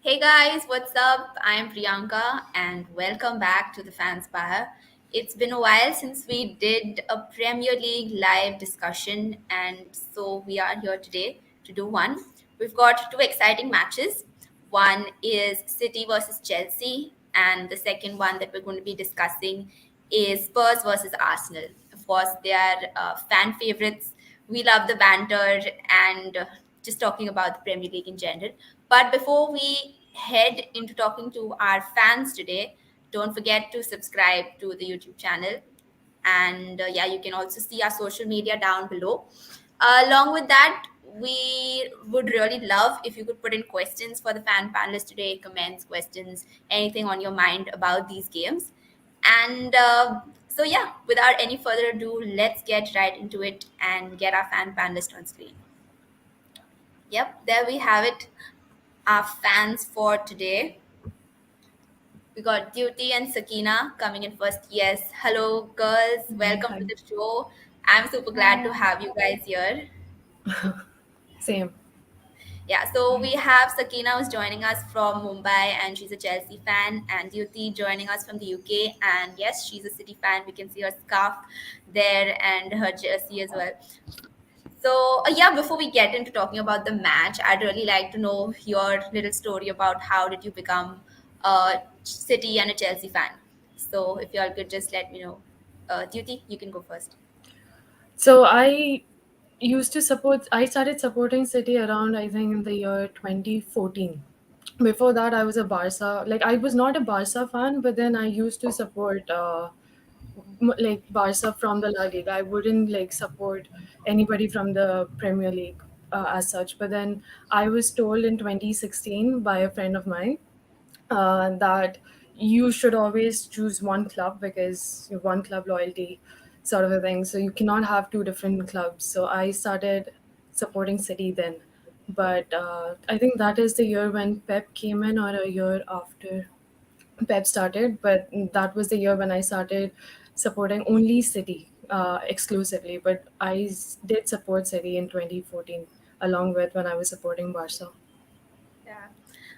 Hey guys, what's up? I'm Priyanka and welcome back to the Fanspire. It's been a while since we did a Premier League live discussion, and so we are here today to do one. We've got two exciting matches. One is City versus Chelsea, and the second one that we're going to be discussing is Spurs versus Arsenal. Of course, they are fan favorites. We love the banter and just talking about the Premier League in general. But before we head into talking to our fans today, don't forget to subscribe to the YouTube channel. And yeah, you can also see our social media down below. Along with that, we would really love if you could put in questions for the fan panelists today, comments, questions, anything on your mind about these games. And so, yeah, without any further ado, let's get right into it and get our fan panelist on screen. Yep, there we have it. Our fans for today. We got Duty and Sakina coming in first. Yes, hello, girls. Hi, Welcome to hi. the show. I'm super glad to Hi. have you guys here. Same. Yeah, so we have Sakina who's joining us from Mumbai and she's a Chelsea fan, and Duty joining us from the UK. And yes, she's a City fan. We can see her scarf there and her jersey as well. So, yeah, before we get into talking about the match, I'd really like to know your little story about how did you become a City and a Chelsea fan. So, if y'all could just let me know. Duty, you can go first. So I started supporting City around, I think, in the year 2014. Before that, I was a Barca, like, I was not a Barca fan, but then I used to support, like, Barca from the La Liga. I wouldn't, like, support anybody from the Premier League as such. But then I was told in 2016 by a friend of mine that you should always choose one club because you have one club loyalty sort of a thing. So you cannot have two different clubs. So I started supporting City then. But I think that is the year when Pep came in, or a year after Pep started. But that was the year when I started supporting only City exclusively. But did support City in 2014 along with when I was supporting Barca. Yeah.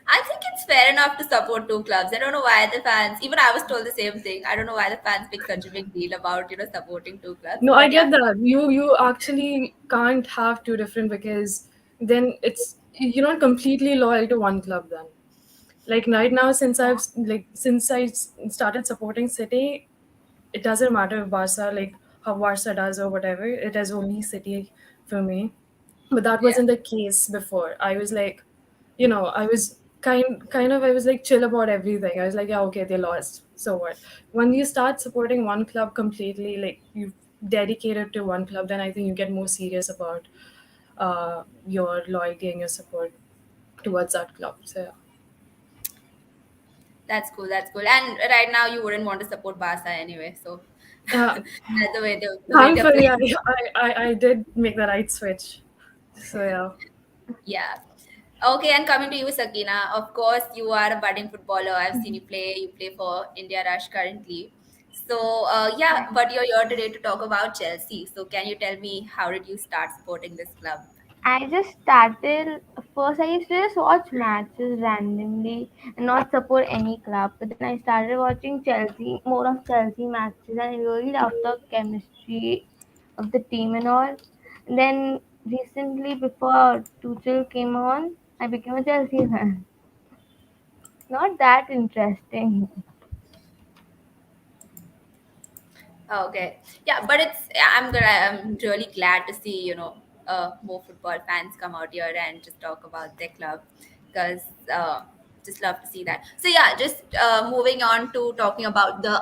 I think it's fair enough to support two clubs. I don't know why the fans, even I was told the same thing. I don't know why the fans make such a big deal about, supporting two clubs. No, I But yeah, get that. You actually can't have two different, because then you're not completely loyal to one club then. Like right now, since started supporting City, it doesn't matter if Barca, like how Barca does or whatever. It is only City for me. But that yeah. wasn't the case before. I was like, I was kind of I was like chill about everything. I was like, yeah, okay, they lost, so what? When you start supporting one club completely, like you dedicated to one club, then I think you get more serious about your loyalty and your support towards that club. So That's cool. That's cool. And right now, you wouldn't want to support Barca anyway. So yeah. that's the way they're Thankfully, playing. I did make the right switch. So yeah. Yeah. Okay, and coming to you, Sakina. Of course, you are a budding footballer. I've seen you play. You play for India Rush currently. So yeah, but you're here today to talk about Chelsea. So can you tell me how did you start supporting this club? I just started first. I used to just watch matches randomly and not support any club. But then I started watching Chelsea, more of Chelsea matches, and I really loved the chemistry of the team and all. And then recently, before Tuchel came on, I became a Chelsea fan. Not that interesting. Okay. Yeah, but I'm really glad to see, more football fans come out here and just talk about their club because just love to see that. So yeah, just moving on to talking about the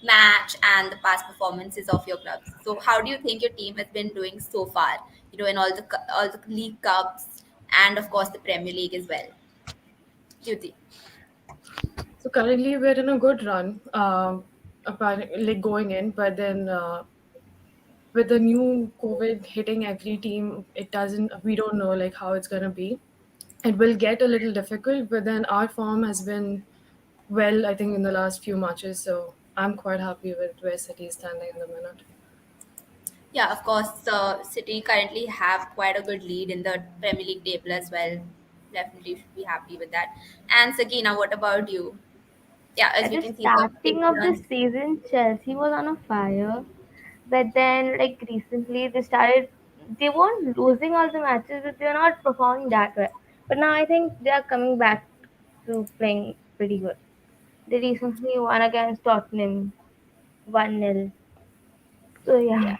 match and the past performances of your clubs. So how do you think your team has been doing so far? In all the league cups and of course the Premier League as well. Duty. So currently we're in a good run, like going in, but then with the new COVID hitting every team, we don't know like how it's gonna be. It will get a little difficult, but then our form has been well, I think, in the last few matches. So I'm quite happy with where City is standing in the minute. Yeah, of course, City currently have quite a good lead in the Premier League table as well. Definitely should be happy with that. And Sakina, what about you? Yeah, as At we the can see the starting table of the on. season, Chelsea was on a fire, but then like recently they weren't losing all the matches, but they're not performing that well. But now I think they are coming back to playing pretty good. They recently won against Tottenham 1-0. So Yeah, yeah,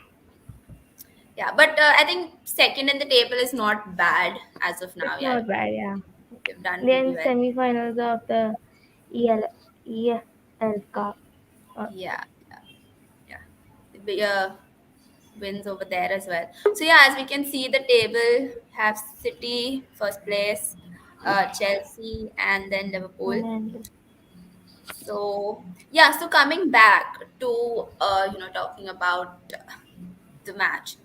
yeah, but I think second in the table is not bad as of now. it's Yeah, not bad. Yeah, they've done they're pretty in well. semi-finals of the EL Cup. Uh, Yeah, yeah, yeah. The wins over there as well. So yeah, as we can see, the table have City first place, Chelsea, and then Liverpool. and So yeah, so coming back to talking about the match,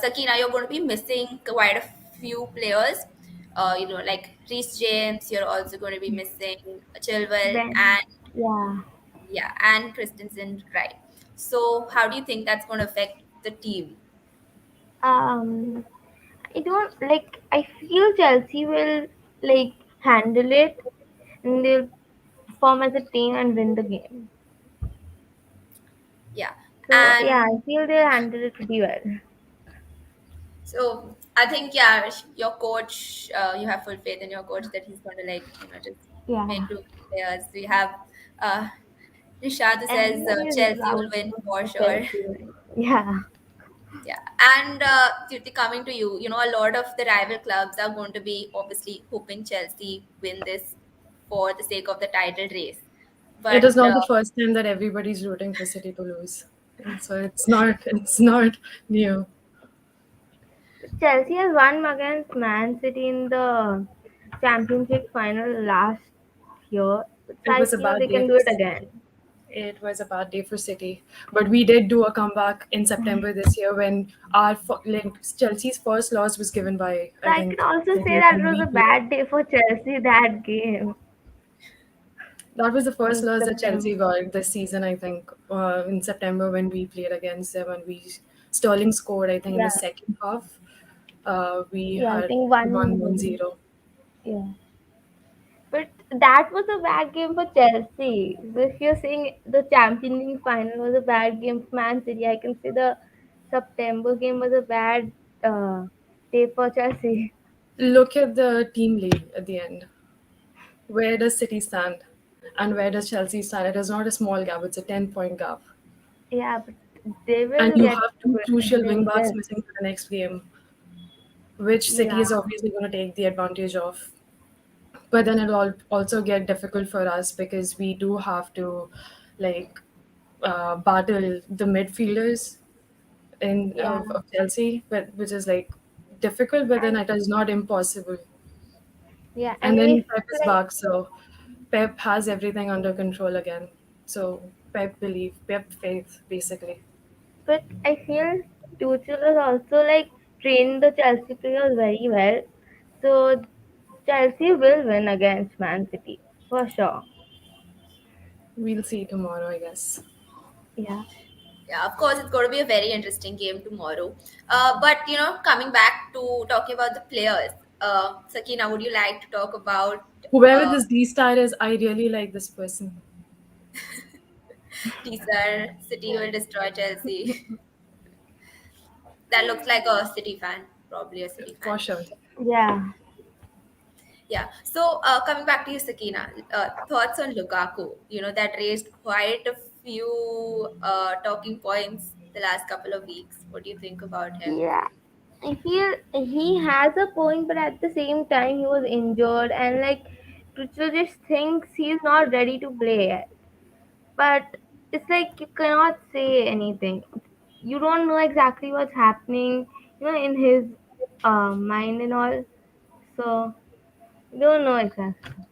Sakina, you're going to be missing quite a few players. Like Reece James, you're also going to be missing Chilwell Ben, and yeah. yeah, and Christensen, right? So how do you think that's going to affect the team? Um, I don't like. I feel Chelsea will like handle it, and they'll perform as a team and win the game. Yeah, So yeah, and I feel they'll handle it pretty well. so I think yeah, your coach, you have full faith in your coach that he's going to just Yeah, make do with players. We have uh, Rishad who says everybody is Chelsea will win vouching for for sure. Chelsea, right? Yeah, Yeah, and Kirti, coming to you, a lot of the rival clubs are going to be obviously hoping Chelsea win this for the sake of the title race. It But is not the first time that everybody's rooting for City to lose. And so it's not new. Chelsea has won against Man City in the Championship final last year. So It I was a feel bad they day can for do it City. again. It was a bad day for City, but we did do a comeback in September this year when like Chelsea's first loss was given by So I I can think also say City that it when was we a played. bad day for Chelsea that game That was the first in loss that September. Chelsea got this season. I think in September when we played against them and we Sterling scored. I think in the Yeah, second half we yeah, I had think won 1-0. 1-0. Yeah, but that was a bad game for Chelsea. So if you're saying the Champions League final was a bad game for Man City, I can say the September game was a bad day for Chelsea. Look at the team lead at the end. Where does City stand? And where does Chelsea stand? It is not a small gap, it's a 10-point gap. Yeah, but they And will you get have to two it. crucial They wing backs will. missing for the next game, which City Yeah, is obviously going to take the advantage of. But then it'll also get difficult for us because we do have to like battle the midfielders in yeah, of Chelsea, but which is like difficult, but then and it is not impossible. yeah, And and then if Pep is like, back, so Pep has everything under control again. So Pep faith, basically. but I feel Tuchel has also like trained the Chelsea players very well. So Chelsea will win against Man City for sure. We'll see tomorrow, I guess. Yeah. yeah, of course, it's going to be a very interesting game tomorrow. But coming back to talking about the players, Sakina, would you like to talk about Whoever uh, this D star is, I really like this person teaser City will destroy Chelsea? That looks like a City fan, probably a City fan. for sure. Yeah. Yeah. So coming back to you, Sakina, thoughts on Lukaku? That raised quite a few talking points the last couple of weeks. What do you think about him? Yeah. I feel he has a point, but at the same time he was injured and like Tuchel just thinks he's not ready to play yet. But it's like you cannot say anything. You don't know exactly what's happening, in his mind and all. So you don't know exactly.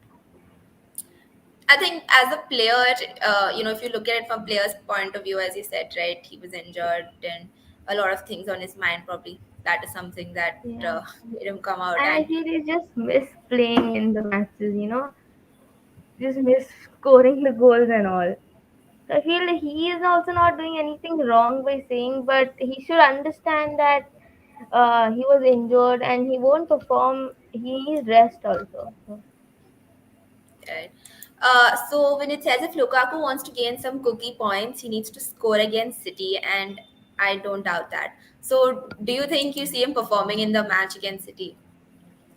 I think as a player, if you look at it from player's point of view, as you said, right, he was injured and a lot of things on his mind. Probably that is something that Yeah. made him come out. And I And feel he just miss playing in the matches, just miss scoring the goals and all. So I feel like he is also not doing anything wrong by saying, but he should understand that he was injured and he won't perform he needs rest also. So, Right. So when it says if Lukaku wants to gain some cookie points, he needs to score against City, and I don't doubt that. So do you think you see him performing in the match against City?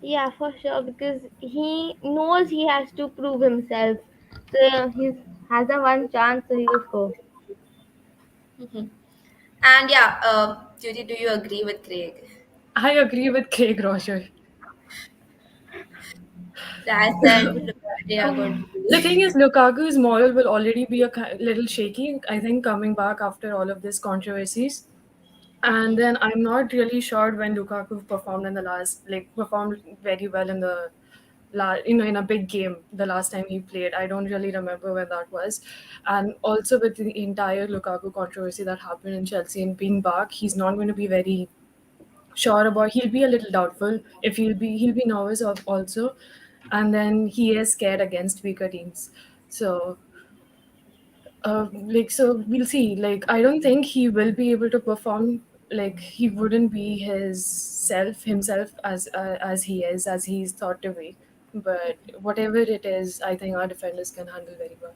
yeah, for sure, because he knows he has to prove himself. So he has a one chance, so he will score. Mhm. And yeah, Judy, do you agree with Craig? I agree with Craig Roger. That's and they are going to The thing be. is, Lukaku's moral will already be a little shaky, I think, coming back after all of this controversies. And then I'm not really sure when Lukaku performed in the last, like, performed very well in the in a big game the last time he played. I don't really remember when that was. And also with the entire Lukaku controversy that happened in Chelsea and being back, he's not going to be very sure about. He'll be a little doubtful if he'll be nervous of also, and then he is scared against weaker teams. So so we'll see. Like, I don't think he will be able to perform. Like, he wouldn't be himself as he is, as he's thought to be. But whatever it is, I think our defenders can handle very well.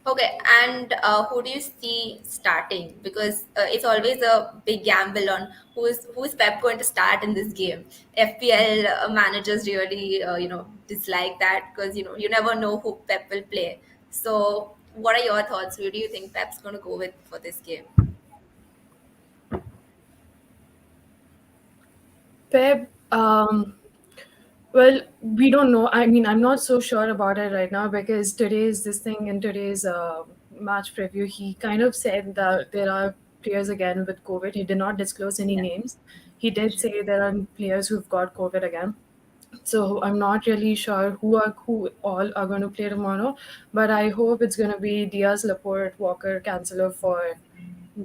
Okay, and who do you see starting? Because it's always a big gamble on who's Pep going to start in this game. FPL managers really dislike that because you never know who Pep will play. So, what are your thoughts? Who do you think Pep's going to go with for this game? Pep, well, we don't know. I mean, I'm not so sure about it right now because today's this thing in today's match preview, he kind of said that there are players again with COVID. He did not disclose any Yeah. names. He did say there are players who've got COVID again. So I'm not really sure who all are going to play tomorrow, but I hope it's going to be Diaz, Laporte, Walker, Cancelo for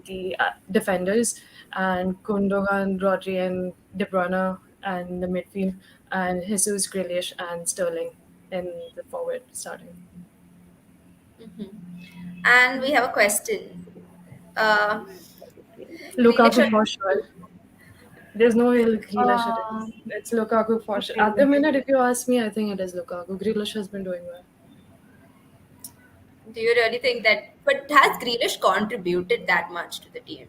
the defenders, and Gundogan, Rodri, and De Bruyne, and the midfield, and Jesus, Grealish, and Sterling in the forward starting. And we have a question. Uh, Grealish Lukaku or for sure. There's no way Grealish it Uh, is. It's Lukaku for sure. At the okay. minute, if you ask me, I think it is Lukaku. Grealish has been doing well. do you really think that? But has Grealish contributed that much to the team?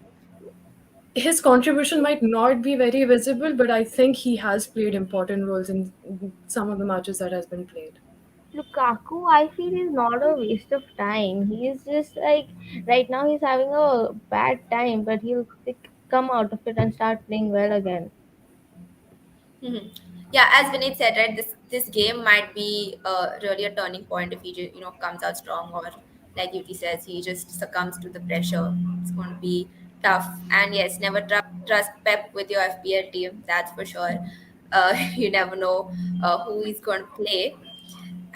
His contribution might not be very visible, but I think he has played important roles in some of the matches that has been played. Lukaku, I feel is not a waste of time. He is just like right now he's having a bad time, but he'll like, come out of it and start playing well again. Mhm. Yeah, as Vinit said, right, this game might be really a turning point if he comes out strong, or like Yuti says, he just succumbs to the pressure. It's going to be tough. And yes, never trust Pep with your FPL team. That's for sure. You never know who he's going to play.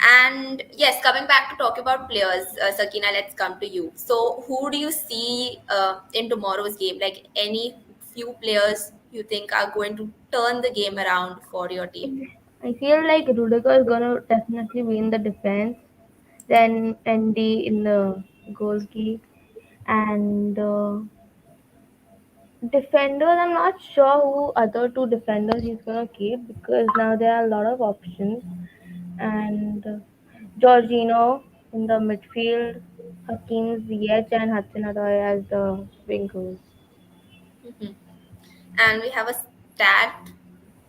And yes, coming back to talk about players, Sakina, let's come to you. So, who do you see in tomorrow's game? Like any few players you think are going to turn the game around for your team? I feel like Rudiger is gonna definitely win the defense. Then Andy in the goal key and defenders. I'm not sure who other two defenders he's gonna keep because now there are a lot of options. And Jorginho in the midfield, Hakim Ziyech and Hudson Odoi as the wingers. Mhm. And we have a stat.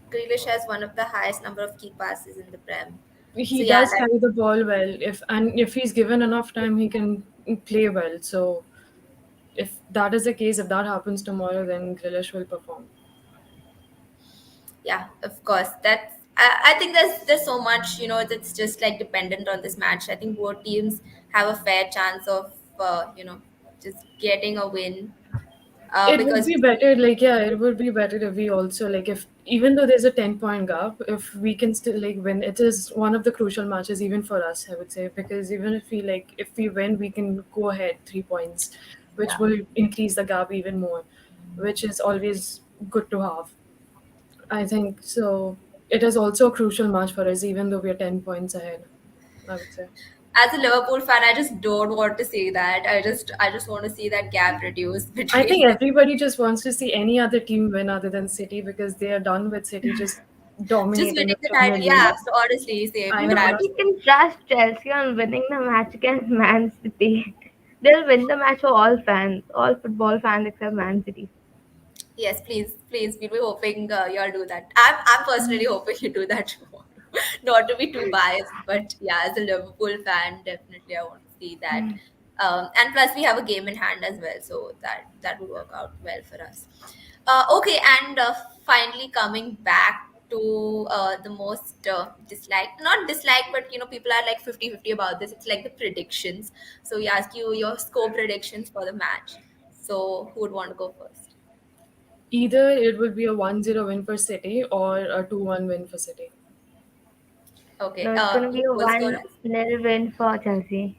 Grealish has one of the highest number of key passes in the Prem. So He yeah, does that carry the ball well. If he's given enough time, he can play well. So if that is the case, if that happens tomorrow, then Grealish will perform. yeah, of course. I think there's so much that's just like dependent on this match. I think both teams have a fair chance of just getting a win It would because be better, like, yeah, it would be better if we also, like, if even though there's a 10-point gap, if we can still, like, win, it is one of the crucial matches, even for us, I would say, because even if we win, we can go ahead 3 points, which yeah. will increase the gap even more, which is always good to have. I think so. It is also a crucial match for us, even though we are 10 points ahead, I would say. As a Liverpool fan, I just don't want to say that. I just want to see that gap reduced I between think them. everybody just wants to see any other team win other than City because they are done with City. Just Just dominating the winning the Premier title, yeah. League. So honestly, same. I But Even know I that's we was. can trust Chelsea on winning the match against Man City. They'll win the match for all fans, all football fans except Man City. Yes, please, please. We'll be hoping you'll do that. I'm personally hoping you do that tomorrow. Not to be too biased, but yeah, as a Liverpool fan, definitely I want to see that. And plus, we have a game in hand as well, so that would work out well for us. Okay, and finally coming back to the most disliked, not disliked, but people are like 50-50 about this. It's like the predictions. So we ask you your score predictions for the match. So who would want to go first? either it would be a 1-0 win for City or a 2-1 win for City. Okay. No, it's gonna be a Goal scorer? 1-0 win for Chelsea.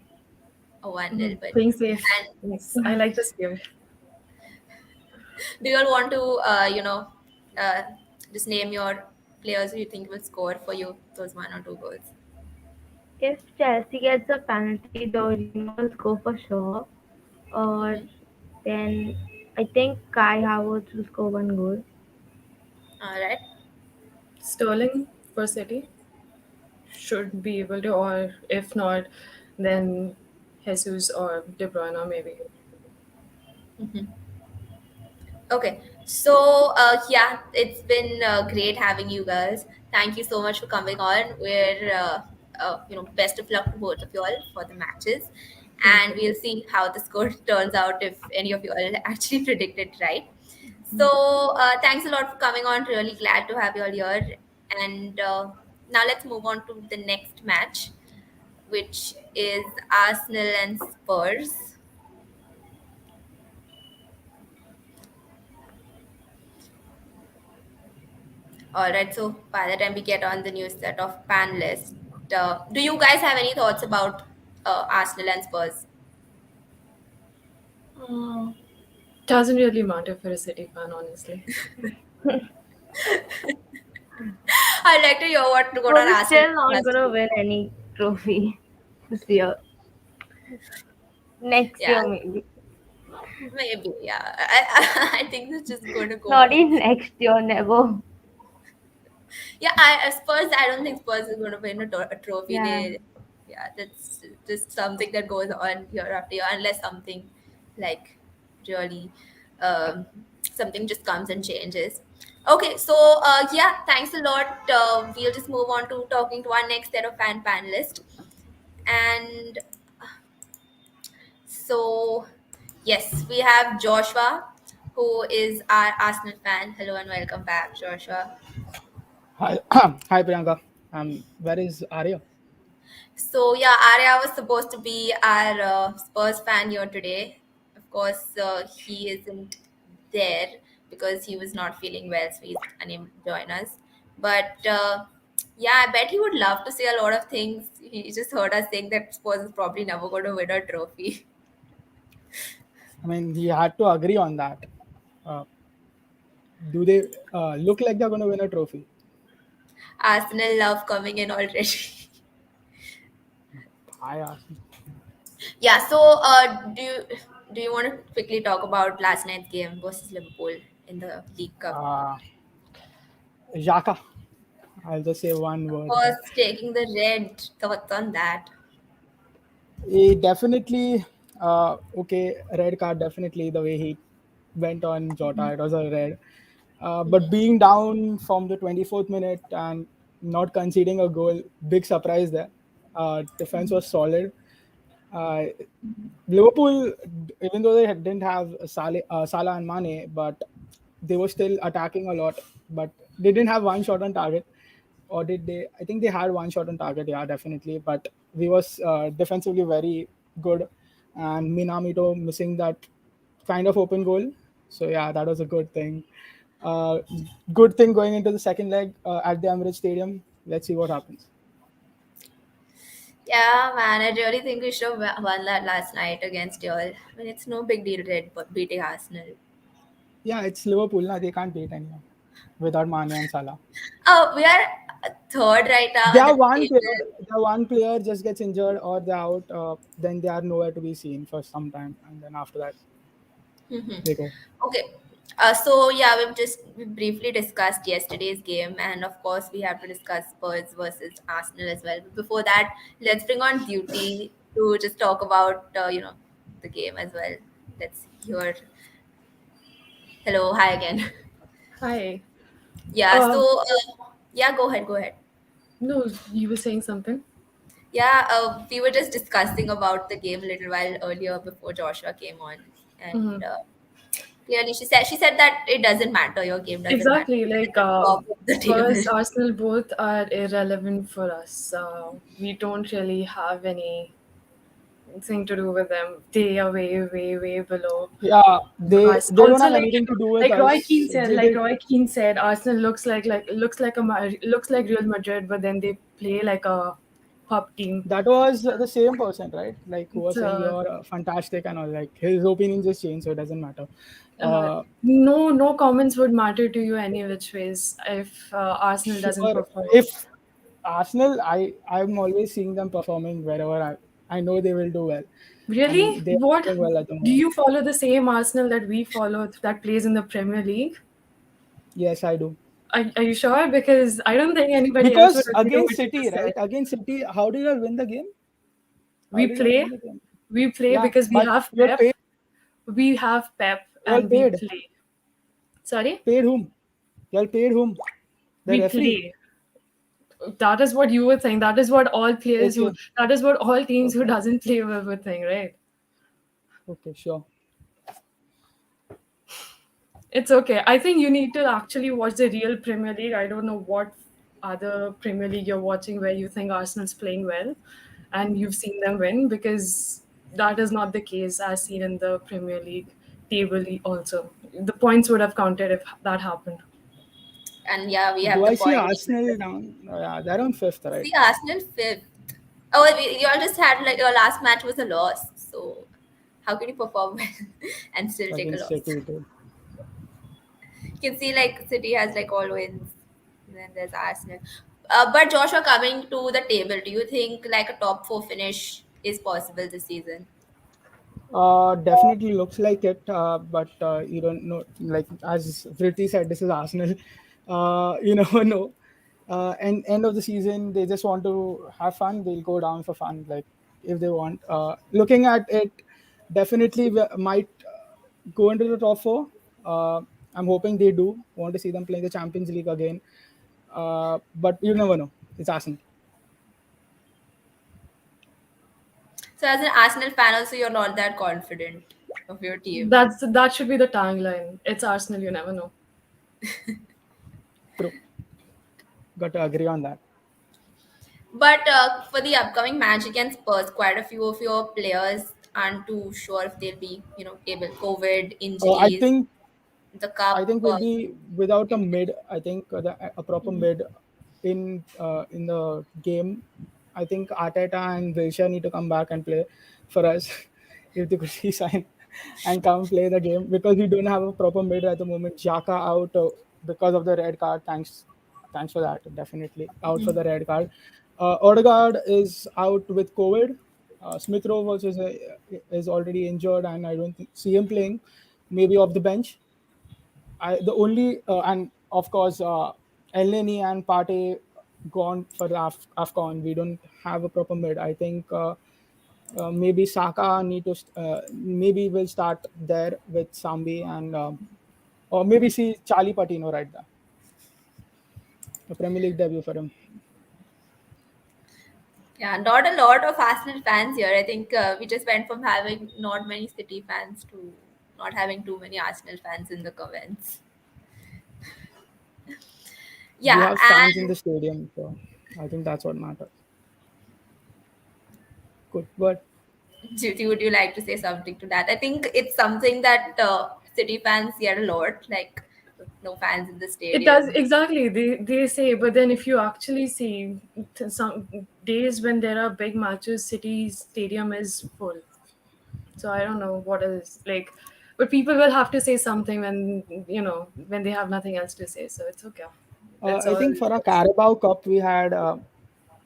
A 1-0 Mhm. win. Playing safe. And Yes, I like this game. do you all want to, uh, just name your players who you think will score for you those 1 or 2 goals? If Chelsea gets a penalty, Jorginho will score for sure. Or Mm-hmm. then I think Kai Havertz will score one goal. All right. Sterling for City should be able to, or if not, then Jesus or De Bruyne maybe. Mm-hmm. Okay. So, yeah, it's been great having you guys. Thank you so much for coming on. Best of luck to both of you all for the matches. Thank And you. we'll see how the score turns out if any of you all actually predicted right. So, thanks a lot for coming on. Really glad to have you all here. And now let's move on to the next match, which is Arsenal and Spurs. All right, so by the time we get on the new set of panelists, do you guys have any thoughts about Arsenal and Spurs? Uh, Doesn't really matter for a City fan, honestly. I'd like to hear what our We're Arsenal still not has to gonna do. win any trophy this year. Next Yeah, year maybe. maybe. Yeah, I think it's just going to go Not on. in next year, never. Yeah, Spurs. I don't think Spurs is going to win a trophy. Yeah. Yeah, that's just something that goes on year after year, unless something like really, something just comes and changes. Okay, so yeah, thanks a lot. We'll just move on to talking to our next set of panelists, and so yes, we have Joshua, who is our Arsenal fan. Hello and welcome back, Joshua. Hi, hi Priyanka. Where is Arya? So yeah, Arya was supposed to be our Spurs fan here today. Of course, he isn't there because he was not feeling well, so he's unable to join us. But yeah, I bet he would love to say a lot of things. He just heard us saying that Spurs is probably never going to win a trophy. I mean, he had to agree on that. Uh, do they look like they're going to win a trophy? Arsenal love coming in already. I asked. Yeah. So do you want to quickly talk about last night's game versus Liverpool in the League Cup? Uh, Xhaka. I'll just say one Of word there. course, taking the red. Thoughts on that? He definitely, okay, red card, definitely the way he went on Jota, it was a red. But being down from the 24th minute and not conceding a goal, big surprise there. Defense was solid. Uh, Liverpool, even though they didn't have Salah and Mane, but they were still attacking a lot. But they didn't have one shot on target, or did they? I think they had one shot on target. Yeah, definitely. But we was defensively very good, and Minamito missing that kind of open goal. So yeah, that was a good thing. Uh, Good thing going into the second leg at the Emirates Stadium. Let's see what happens. Yeah, man, I really think we should have won that last night against y'all. I mean, it's no big deal, Red, but beating Arsenal. Yeah, it's Liverpool. Now they can't beat anyone without Mane and Salah. Oh, we are third right now at Their the one player, table. their one player just gets injured or they're out, then they are nowhere to be seen for some time, and then after that Mhm. they go. Okay. So yeah, we briefly discussed yesterday's game, and of course we have to discuss Spurs versus Arsenal as well. But before that, let's bring on Duty to just talk about the game as well. Let's hear. Hello, hi again. Hi. Yeah. Uh, Yeah, go ahead, go ahead. no, you were saying something. Yeah, we were just discussing about the game a little while earlier before Joshua came on, and Hmm. clearly she said that it doesn't matter. Your game doesn't matter. Exactly. You're at the top of the table. Spurs, Arsenal, both are irrelevant for us. We don't really have anything to do with them. They are way, way, way below Yeah, us. they don't Also, have anything to do with like Roy us. Keane said, They did. Arsenal looks like Real Madrid, but then they play like a pub team. That was the same person, right? Like who It's, was saying you're fantastic and all. Like his opinion just changed, so it doesn't matter. uh, Uh, no comments would matter to you any which ways if Arsenal doesn't sure, perform. if Arsenal, I'm always seeing them performing wherever I know they will do well, Really? and they are What doing well at the do moment. you follow the same Arsenal that we follow that plays in the Premier League? Yes, I do. Are you sure? Because I don't think anybody else would Because agree to against what you City, just right? said. Against City, how did I win the game? How We did I play, win the game? we play Yeah, because but you're paid. We have Pep, You all and we paid. play. Sorry, Paid whom? You all paid whom? The we referee. play. That is what you would think. That is what all players who. Okay. That is what all teams who Okay. doesn't play well would think, right? Okay. Sure. It's okay. I think you need to actually watch the real Premier League. I don't know what other Premier League you're watching where you think Arsenal's playing well and you've seen them win, because that is not the case as seen in the Premier League table also. The points would have counted if that happened. And yeah, we Do have the I see point. Arsenal down? Yeah, they're on fifth, right? See Arsenal fifth. Oh, you all just had like your last match was a loss. So how can you perform well and still take a Against loss? City too. You can see like City has like all wins. And then there's Arsenal. But Joshua, coming to the table, do you think like a top four finish is possible this season? Definitely looks like it, but you don't know. Like as Vritti said, this is Arsenal. You never know. And end of the season, they just want to have fun. They'll go down for fun, like if they want. Looking at it, definitely might go into the top four. Uh, I'm hoping they do. Want to see them playing the Champions League again. But you never know. It's Arsenal. So as an Arsenal fan, also you're not that confident of your team. That should be the tagline. It's Arsenal, you never know. True. Got to agree on that. But for the upcoming match against Spurs, quite a few of your players aren't too sure if they'll be, able. COVID, I injuries, think the I cup. think we'll be without a Injury. mid. I think a proper mid in the game. I think Arteta and Wilshere need to come back and play for us if they could resign and come play the game, because we don't have a proper mid at the moment. Xhaka out because of the red card. Thanks for that. Definitely out for the red card. Odegaard is out with COVID. Smith Rowe also is already injured, and I don't see him playing. Maybe off the bench. The only and of course Elneny and Partey gone for the Afcon. We don't have a proper mid. I think maybe Saka need to maybe we'll start there with Sambi and or maybe see Charlie Patino right there. A Premier League debut for him. Yeah, not a lot of Arsenal fans here. I think we just went from having not many City fans to not having too many Arsenal fans in the comments. We Yeah, have fans in the stadium, so I think that's what matters. Good, but Jyoti, would you like to say something to that? I think it's something that City fans hear a lot, like no fans in the It does stadium. exactly. They say, but then if you actually see some days when there are big matches, City Stadium is full. So I don't know what is like, but people will have to say something when they have nothing else to say. So it's okay. It's I all think for a just Carabao Cup we had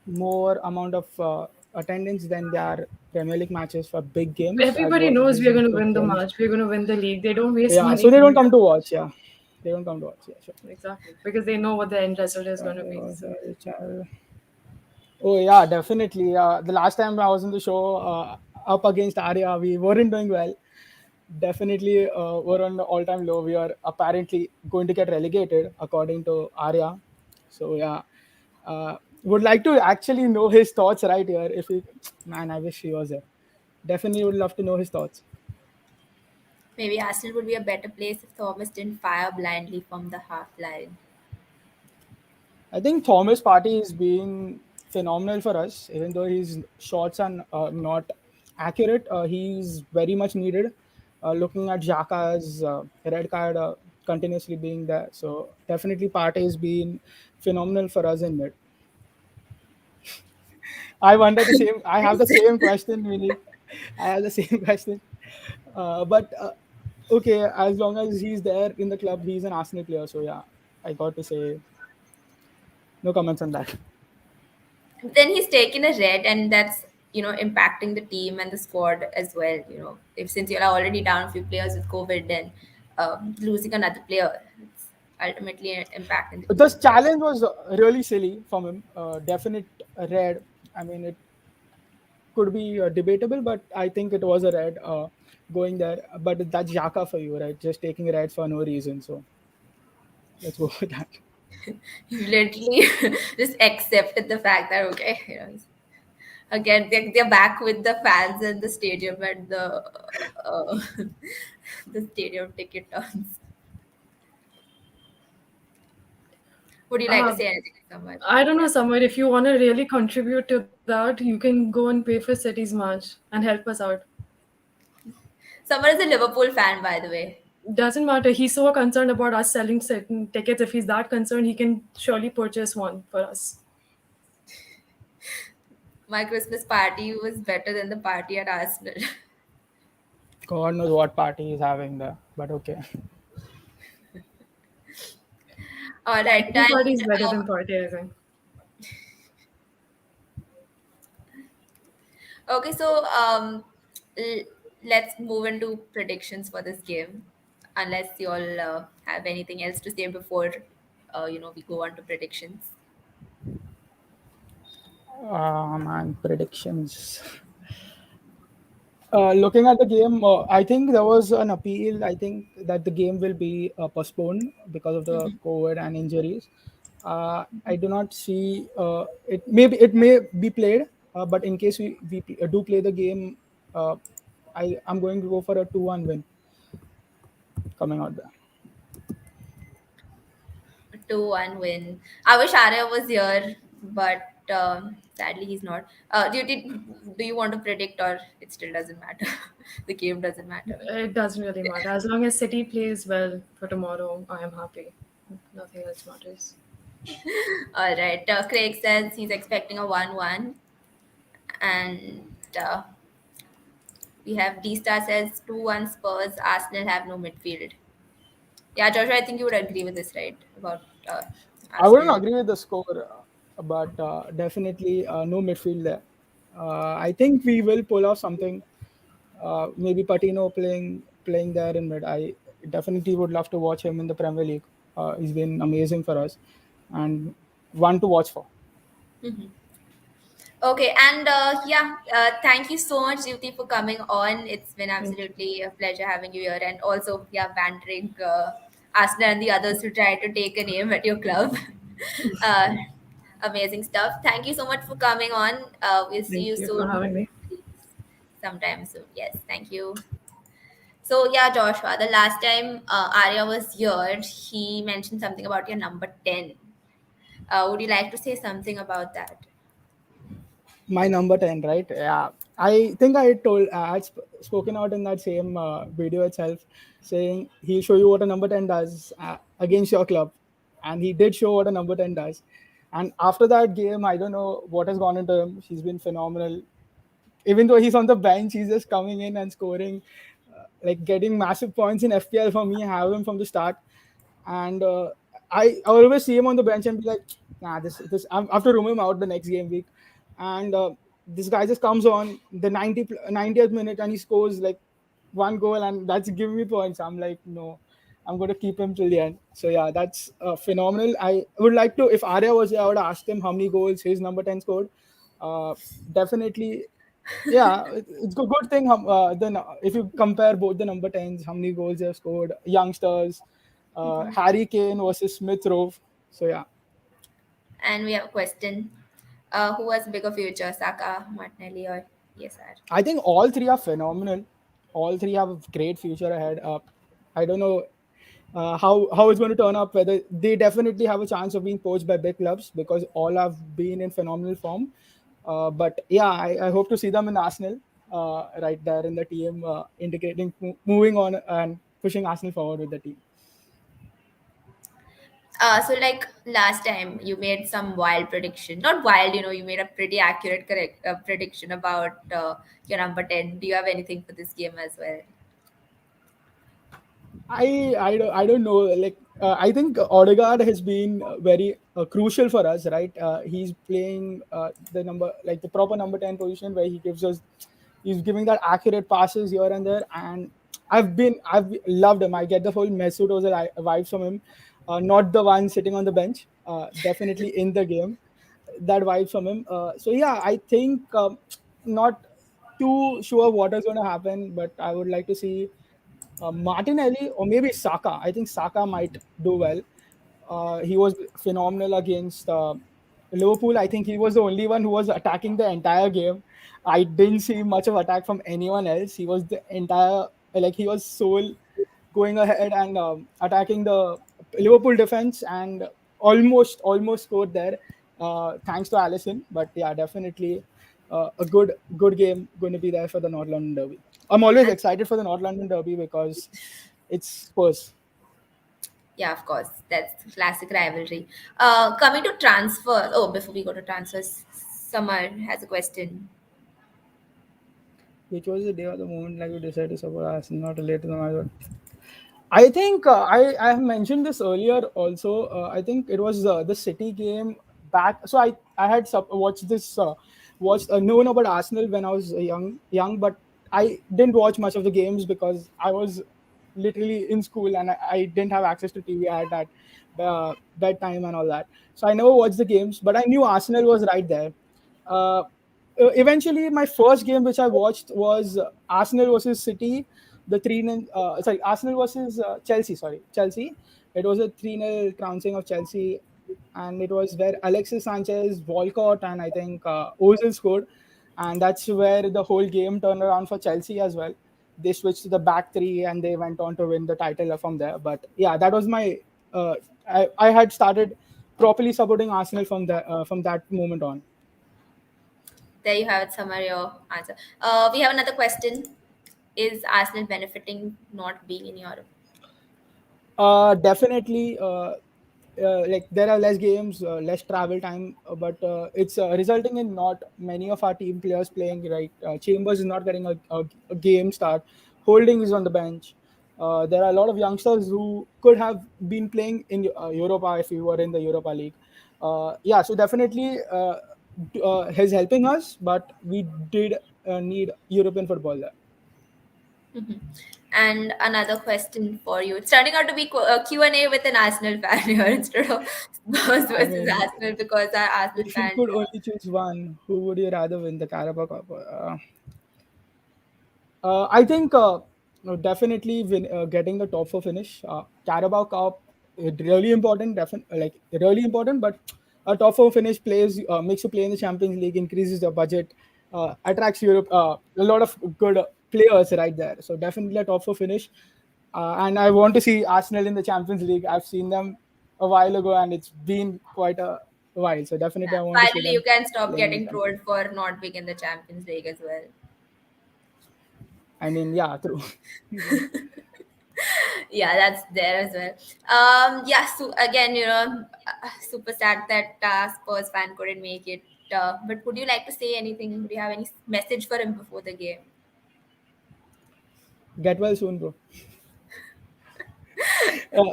more amount of attendance than their Premier League matches for big games. Everybody knows we are These going to big win the games. match. We're going to win the league. They don't waste Yeah, money so they don't coming come up. to watch. Yeah, they don't come to watch. Yeah, sure. Exactly. Because they know what the end result is going to be. So Oh yeah, definitely. The last time I was in the show up against Arya, we weren't doing well. Definitely, we're on the all-time low. We are apparently going to get relegated, according to Arya. So yeah, would like to actually know his thoughts right here. If he, man, I wish he was there. Definitely would love to know his thoughts. Maybe Arsenal would be a better place if Thomas didn't fire blindly from the half line. I think Thomas Partey is being phenomenal for us, even though his shots are not accurate. He's very much needed. Looking at Xhaka's red card continuously being there, so definitely Partey has been phenomenal for us in mid. I wonder the same. I have the same question, Vinny. I have the same question. But okay, as long as he's there in the club, he's an Arsenal player. So yeah, I got to say no comments on that. Then he's taken a red, and that's impacting the team and the squad as well. If since you're already down a few players with COVID, then losing another player, it's ultimately impacting the The team, right? challenge was really silly from him. Definite red. I mean, it could be debatable, but I think it was a red going there. But that's Xhaka for you, right? Just taking reds for no reason. So let's go with that. You literally just accepted the fact that okay, again they're back with the fans in the stadium and uh, the stadium ticket turns. Would you like to uh, say anything, someone? I don't know, Yeah. somewhere. If you want to really contribute to that, you can go and pay for City's match and help us out. Someone is a Liverpool fan, by the way. Doesn't matter. He's so concerned about us selling certain tickets. If he's that concerned, he can surely purchase one for us. My Christmas party was better than the party at Arsenal. God knows what party he's having there, but okay. All right, Every party and is better than party, I think. okay, so l- let's move into predictions for this game. Unless you all have anything else to say before, we go on to predictions. Man, predictions. Looking at the game, I think there was an appeal. I think that the game will be postponed because of the COVID and injuries. I do not see it. Maybe it may be played, but in case we do play the game, uh, I'm going to go for a 2-1 win coming out there. 2-1 win. I wish Arya was here, but sadly he's not. Do you want to predict, or it still doesn't matter? The game doesn't matter. It doesn't really matter. As long as City plays well for tomorrow, I am happy. Nothing else matters. All right. Craig says he's expecting a 1-1, and we have D Star says 2-1 Spurs. Arsenal have no midfield. Yeah, Joshua, I think you would agree with this, right? About I wouldn't Arsenal. agree with the score, but definitely no midfield there. I think we will pull off something. Maybe Patino playing there in mid. I definitely would love to watch him in the Premier League. He's been amazing for us, and one to watch for. Okay, and thank you so much, Jyoti, for coming on. It's been Thank you. absolutely a pleasure having you here, and also, yeah, bantering Asna and the others who try to take a name at your club. uh, Amazing stuff. Thank you so much for coming on. We'll see you Thank you for soon, having me. sometime soon. Yes, thank you. So, yeah, Joshua, the last time Arya was here, he mentioned something about your number 10. Would you like to say something about that? My number 10, right? Yeah, I think I told I had spoken out in that same video itself, saying he'll show you what a number 10 does against your club, and he did show what a number 10 does. And after that game, I don't know what has gone into him. He's been phenomenal. Even though he's on the bench, he's just coming in and scoring, like getting massive points in FPL for me. I have him from the start, and I always see him on the bench and be like, nah, this I have to room him out the next game week, and this guy just comes on the 90th minute and he scores like one goal, and that's giving me points. I'm like, no, I'm going to keep him till the end. So yeah, that's phenomenal. I would like to, if Arya was here, I would ask him how many goals his number 10 scored. Definitely, yeah, it's a good thing. Then if you compare both the number 10s, how many goals they have scored, youngsters, Harry Kane versus Smith Rowe. So yeah, And we have a question. Who has bigger future, Saka, Martinelli, or ESR? I think all three are phenomenal. All three have a great future ahead. I don't know how it's going to turn up. Whether they definitely have a chance of being poached by big clubs because all have been in phenomenal form. But yeah, I hope to see them in Arsenal, right there in the team, integrating, moving on and pushing Arsenal forward with the team. So like last time, you made some wild prediction. Not wild, you made a pretty accurate correct prediction about your number 10. Do you have anything for this game as well? I don't know. Like I think Odegaard has been very crucial for us, right? He's playing the number like the proper number 10 position where he's giving that accurate passes here and there, and I've loved him. I get the whole Mesut Ozil vibes from him, not the one sitting on the bench. Definitely in the game, that vibe from him. So yeah, I think not too sure what is going to happen, but I would like to see Martinelli or maybe Saka. I think Saka might do well. He was phenomenal against Liverpool. I think he was the only one who was attacking the entire game. I didn't see much of attack from anyone else. He was the entire like he was sole going ahead and attacking the Liverpool defense and almost scored there. Thanks to Allison, but yeah, definitely a good game going to be there for the North London Derby. I'm always And excited for the North London Derby because it's Spurs. yeah, of course, that's the classic rivalry. Coming to transfer. Oh, before we go to transfers, Samar has a question. Which was the day of the moment like we decided to support Arsenal, not related to the match. I think I have mentioned this earlier also. I think it was the City game back. So I had watched this watched known about Arsenal when I was young, but I didn't watch much of the games because I was literally in school and I didn't have access to TV at that bedtime and all that. So I never watched the games, but I knew Arsenal was right there. Uh, Eventually, my first game which I watched was Arsenal versus City, the 3-0. Sorry, Arsenal versus Chelsea. Sorry, Chelsea. It was a 3-0 trouncing of Chelsea, and it was where Alexis Sanchez, Walcott, and I think Ozil scored, and that's where the whole game turned around for Chelsea as well. They switched to the back three, and they went on to win the title from there. But yeah, that was my. I had started properly supporting Arsenal from that moment on. There you have it, Samar, your answer. We have another question. Is Arsenal benefiting not being in Europe? Definitely, like there are less games, less travel time, but it's resulting in not many of our team players playing. Right, Chambers is not getting a game start. Holding is on the bench. There are a lot of youngsters who could have been playing in Europa if we were in the Europa League. Yeah, so definitely he's helping us, but we did need European football there. Mhm. And another question for you. It's turning out to be a Q&A with an Arsenal fan here instead of Spurs I versus mean, Arsenal because our Arsenal if you fan could here. only choose one, who would you rather win the Carabao Cup? I think no, definitely getting the top four finish. Carabao Cup, really important, like really important. But a top four finish plays makes you play in the Champions League, increases the budget, attracts Europe. A lot of good players right there. So definitely a top four finish. And I want to see Arsenal in the Champions League. I've seen them a while ago, and it's been quite a while. So definitely, I want to see Finally, you them can stop playing in the getting Champions trolled League. for not being in the Champions League as well. I mean, yeah, true. Yeah, that's there as well. Yeah, so again, super sad that Spurs fan couldn't make it. But would you like to say anything? Would you have any message for him before the game? Get well soon, bro. Well,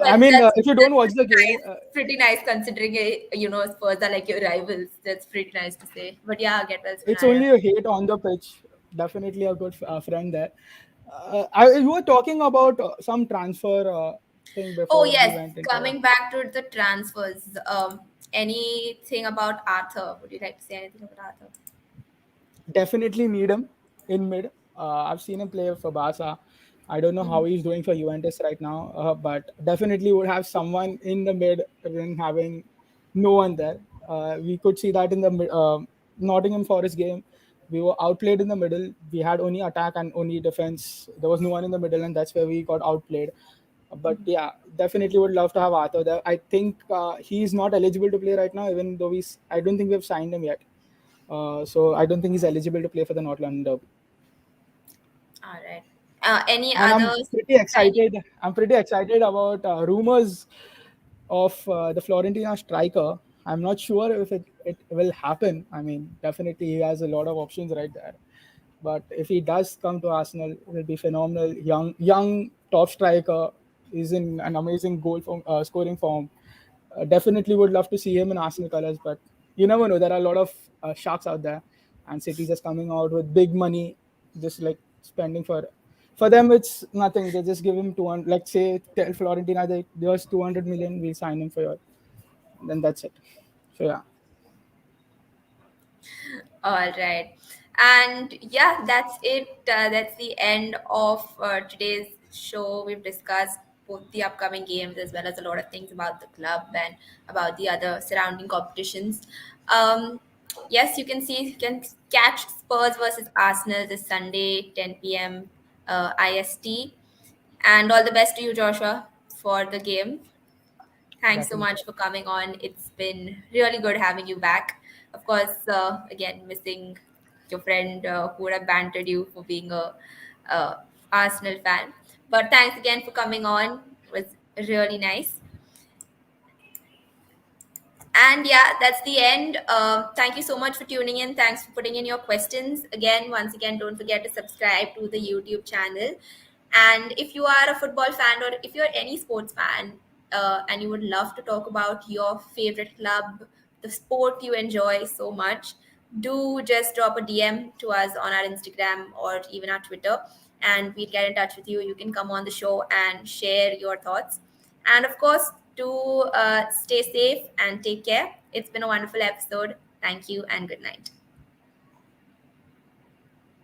If you don't that's watch the game, pretty nice considering Spurs are like your rivals. That's pretty nice to say. But yeah, get well soon, it's Aaron. only a hate on the pitch. Definitely a good friend there. You were talking about some transfer thing Oh before we yes, went into. coming back to the transfers. Anything about Arthur? Would you like to say anything about Arthur? Definitely need him in mid. I've seen him play for Barca. I don't know how he's doing for Juventus right now, but definitely would have someone in the mid than having no one there. We could see that in the Nottingham Forest game. We were outplayed in the middle. We had only attack and only defense. There was no one in the middle, and that's where we got outplayed. But yeah, definitely would love to have Arthur there. I think he's not eligible to play right now, even though I don't think we've signed him yet. So I don't think he's eligible to play for the North London Derby. All right. Any And other signing? I'm pretty excited about rumors of the Florentina striker. I'm not sure if it will happen. I mean, definitely he has a lot of options right there. But if he does come to Arsenal, it will be phenomenal. Young top striker is in an amazing scoring form. Definitely would love to see him in Arsenal colours, but you never know. There are a lot of sharks out there, and City just coming out with big money, just like spending for them. It's nothing. They just give him 200. Like say, tell Florentina there's 200 million. We'll sign him for you. Then that's it. So yeah, All right. And yeah, that's it. That's the end of today's show. We've discussed both the upcoming games as well as a lot of things about the club and about the other surrounding competitions. Um, yes, you can catch Spurs versus Arsenal this Sunday, 10 p.m. IST. And all the best to you, Joshua, for the game. Thanks so definitely. much for coming on. It's been really good having you back. Of course, again, missing your friend who would have bantered you for being a Arsenal fan. But thanks again for coming on. It was really nice. And yeah, that's the end. Thank you so much for tuning in. Thanks for putting in your questions. Again, once again, don't forget to subscribe to the YouTube channel. And if you are a football fan or if you're any sports fan and you would love to talk about your favorite club, the sport you enjoy so much, do just drop a DM to us on our Instagram or even our Twitter, and we'll get in touch with you. You can come on the show and share your thoughts. And of course, to stay safe and take care. It's been a wonderful episode. Thank you and good night.